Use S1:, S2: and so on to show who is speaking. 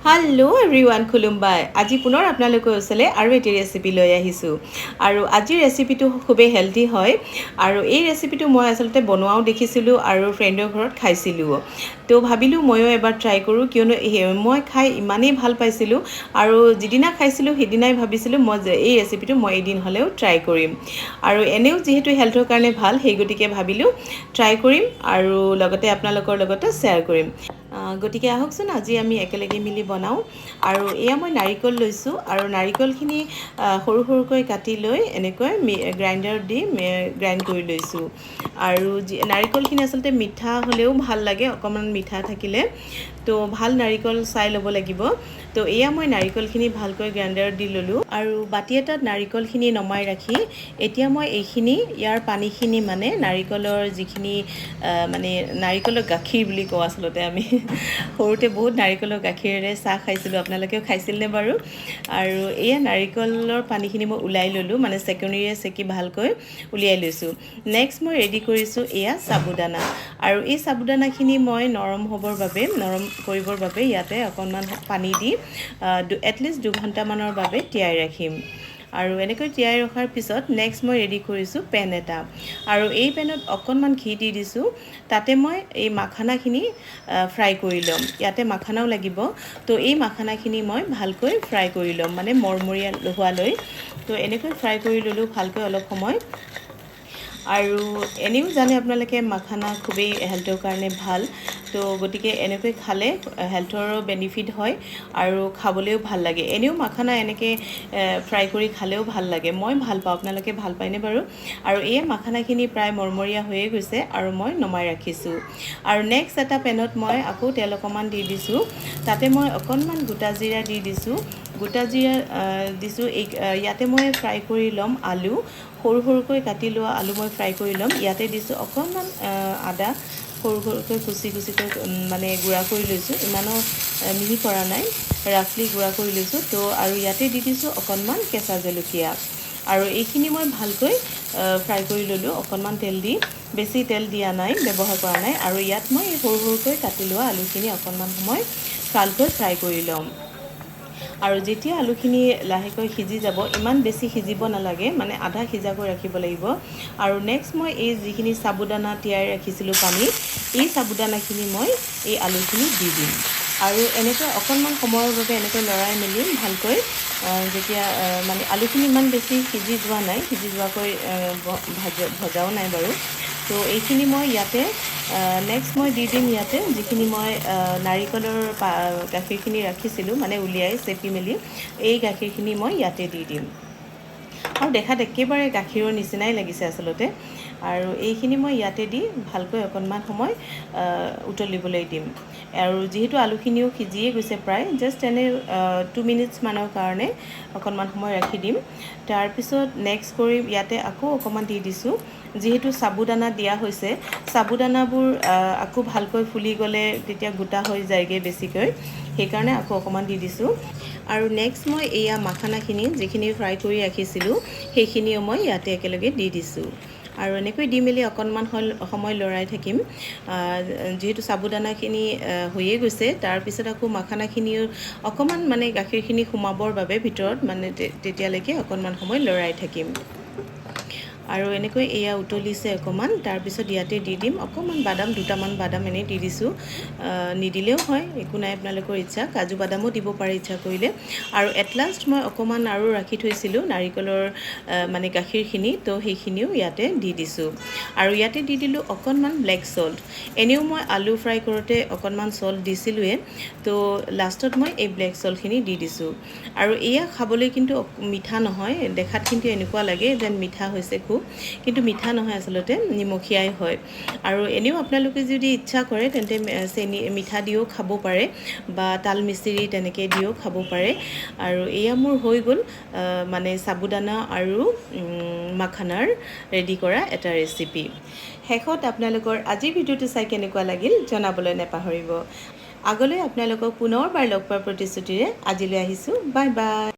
S1: hello' everyone খুলুমবাই আজি পুনৰ আপোনালোকৰ ওচৰলৈ আৰু এটি ৰেচিপি লৈ আহিছোঁ আৰু আজিৰ ৰেচিপিটো খুবেই হেল্থি হয় আৰু এই ৰেচিপিটো মই আচলতে বনোৱাও দেখিছিলোঁ আৰু ফ্ৰেণ্ডৰ ঘৰত খাইছিলোঁ তো ভাবিলোঁ ময়ো এবাৰ ট্ৰাই কৰোঁ কিয়নো মই খাই ইমানেই ভাল পাইছিলোঁ আৰু যিদিনা খাইছিলোঁ সেইদিনাই ভাবিছিলোঁ মই যে এই ৰেচিপিটো মই এদিন হ'লেও ট্ৰাই কৰিম আৰু এনেও যিহেতু হেল্থৰ কাৰণে ভাল সেই গতিকে ভাবিলোঁ ট্ৰাই কৰিম আৰু লগতে আপোনালোকৰ লগতে শ্বেয়াৰ কৰিম গতিকে আহকচোন আজি আমি একেলগে মিলি বনাওঁ আৰু এয়া মই নাৰিকল লৈছোঁ আৰু নাৰিকলখিনি সৰু সৰুকৈ কাটি লৈ এনেকৈ গ্ৰাইণ্ডাৰত দি গ্ৰাইণ্ড কৰি লৈছোঁ আৰু নাৰিকলখিনি আচলতে মিঠা হ'লেও ভাল লাগে অকণমান মিঠা থাকিলে তো ভাল নাৰিকল চাই ল'ব লাগিব তো এয়া মই নাৰিকলখিনি ভালকৈ গ্ৰাইণ্ডাৰত দি ল'লোঁ আৰু বাতি এটাত নাৰিকলখিনি নমাই ৰাখি এতিয়া মই এইখিনি ইয়াৰ পানীখিনি মানে নাৰিকলৰ যিখিনি মানে নাৰিকলৰ গাখীৰ বুলি কওঁ আচলতে আমি সৰুতে বহুত নাৰিকলৰ গাখীৰেৰে চাহ খাইছিলোঁ আপোনালোকেও খাইছিলনে বাৰু আৰু এয়া নাৰিকলৰ পানীখিনি মই ওলাই ল'লোঁ মানে চেকনিৰে চেকি ভালকৈ উলিয়াই লৈছোঁ নেক্সট মই ৰেডি কৰিছোঁ এয়া সাবুদানা আৰু এই সাবুদানাখিনি মই নৰম কৰিবৰ বাবে ইয়াতে অকণমান পানী দি এটলিষ্ট 2 ঘণ্টামানৰ বাবে তিয়াই ৰাখিম আৰু এনেকৈ তিয়াই ৰখাৰ পিছত নেক্সট মই ৰেডি কৰিছোঁ পেন এটা আৰু এই পেনত অকণমান ঘি দি দিছোঁ তাতে মই এই মাখানাখিনি ফ্ৰাই কৰি ল'ম ইয়াতে মাখানাও লাগিব তো এই মাখানাখিনি মই ভালকৈ ফ্ৰাই কৰি ল'ম মানে মৰমৰীয়া হোৱালৈ তো এনেকৈ ফ্ৰাই কৰি ল'লোঁ ভালকৈ অলপ সময় আৰু এনেও জানে আপোনালোকে মাখানা খুবেই হেল্থৰ কাৰণে ভাল তো গতিকে এনেকৈ খালে হেল্থৰো বেনিফিট হয় আৰু খাবলৈও ভাল লাগে এনেও মাখানা এনেকৈ ফ্ৰাই কৰি খালেও ভাল লাগে মই ভাল পাওঁ আপোনালোকে ভাল পায়নে বাৰু আৰু এই মাখানাখিনি প্ৰায় মৰমৰীয়া হৈয়ে গৈছে আৰু মই নমাই ৰাখিছোঁ আৰু নেক্সট এটা পেনত মই আকৌ তেল অকণমান দি দিছোঁ তাতে মই অকণমান গোটা জিৰা দি দিছোঁ গোটা জিৰা দিছোঁ ইয়াতে মই ফ্ৰাই কৰি ল'ম আলু সৰু সৰুকৈ কাটি লোৱা আলু মই ফ্ৰাই কৰি ল'ম ইয়াতে দিছোঁ অকণমান আদা সৰু সৰুকৈ কুচিকৈ মানে গুড়া কৰি লৈছোঁ ইমানো মিহি কৰা নাই ৰাফলি গুড়া কৰি লৈছোঁ তো আৰু ইয়াতে দি দিছোঁ অকণমান কেঁচা জলকীয়া আৰু এইখিনি মই ভালকৈ ফ্ৰাই কৰি ল'লোঁ অকণমান তেল দি বেছি তেল দিয়া নাই ব্যৱহাৰ কৰা নাই আৰু ইয়াত মই সৰু সৰুকৈ কাটি লোৱা আলুখিনি অকণমান সময় ভালকৈ ফ্ৰাই কৰি ল'ম আৰু যেতিয়া আলুখিনি লাহেকৈ সিজি যাব ইমান বেছি সিজিব নালাগে মানে আধা সিজাকৈ ৰাখিব লাগিব আৰু নেক্সট মই এই যিখিনি সাবুদানা তিয়াই ৰাখিছিলোঁ পানী এই সাবুদানাখিনি মই এই আলুখিনি দি দিম আৰু এনেকৈ অকণমান সময়ৰ বাবে এনেকৈ লৰাই মেলি ভালকৈ যেতিয়া মানে আলুখিনি ইমান বেছি সিজি যোৱা নাই সিজি যোৱাকৈ ভজাও নাই বাৰু তো এইখিনি মই ইয়াতে নেক্সট মই দি দিম ইয়াতে যিখিনি মই নাৰিকলৰ গাখীৰখিনি ৰাখিছিলোঁ মানে উলিয়াই চেপি মেলি এই গাখীৰখিনি মই ইয়াতে দি দিম আৰু দেখাত একেবাৰে গাখীৰৰ নিচিনাই লাগিছে আচলতে আৰু এইখিনি মই ইয়াতে দি ভালকৈ অকণমান সময় উতলিবলৈ দিম আৰু যিহেতু আলুখিনিও সিজিয়ে গৈছে প্ৰায় জাষ্ট এনে 2 মিনিটছমানৰ কাৰণে অকণমান সময় ৰাখি দিম তাৰপিছত নেক্সট কৰি ইয়াতে আকৌ অকণমান দি দিছোঁ যিহেতু সাবুদানা দিয়া হৈছে সাবুদানাবোৰ আকৌ ভালকৈ ফুলি গ'লে তেতিয়া গোটা হৈ যায়গৈ বেছিকৈ সেইকাৰণে আকৌ অকণমান দি দিছোঁ আৰু নেক্সট মই এয়া মাখানাখিনি যিখিনি ফ্ৰাই কৰি ৰাখিছিলোঁ সেইখিনিও মই ইয়াতে একেলগে দি দিছোঁ আৰু এনেকৈ দি মেলি অকণমান সময় লৰাই থাকিম যিহেতু সাবুদানাখিনি হৈয়ে গৈছে তাৰপিছত আকৌ মাখানাখিনিও অকণমান মানে গাখীৰখিনি সোমাবৰ বাবে ভিতৰত মানে তেতিয়ালৈকে অকণমান সময় লৰাই থাকিম আৰু এনেকৈ এয়া উতলিছে অকণমান তাৰপিছত ইয়াতে দি দিম অকণমান বাদাম দুটামান বাদাম এনেই দি দিছোঁ নিদিলেও হয় একো নাই আপোনালোকৰ ইচ্ছা কাজু বাদামো দিব পাৰে ইচ্ছা কৰিলে আৰু এট লাষ্ট মই অকণমান আৰু ৰাখি থৈছিলোঁ নাৰিকলৰ মানে গাখীৰখিনি তো সেইখিনিও ইয়াতে দি দিছোঁ আৰু ইয়াতে দি দিলোঁ অকণমান ব্লেক চল্ট এনেও মই আলু ফ্ৰাই কৰোঁতে অকণমান চল্ট দিছিলোঁৱে তো লাষ্টত মই এই ব্লেক চল্টখিনি দি দিছোঁ আৰু এয়া খাবলৈ কিন্তু মিঠা নহয় দেখাত কিন্তু এনেকুৱা লাগে যেন মিঠা হৈছে খুব কিন্তু মিঠা নহয় আচলতে নিমখীয়াই হয় আৰু এনেও আপোনালোকে যদি ইচ্ছা কৰে তেন্তে চেনি মিঠা দিও খাব পাৰে বা তাল মিচিৰি তেনেকৈ দিও খাব পাৰে আৰু এয়া মোৰ হৈ গ'ল মানে সাবুদানা আৰু মাখানাৰ ৰেডি কৰা এটা ৰেচিপি শেষত আপোনালোকৰ আজিৰ ভিডিঅ'টো চাই কেনেকুৱা লাগিল জনাবলৈ নাপাহৰিব আগলৈ আপোনালোকক পুনৰবাৰ লগ পোৱাৰ প্ৰতিশ্ৰুতিৰে আজিলৈ আহিছোঁ বাই বাই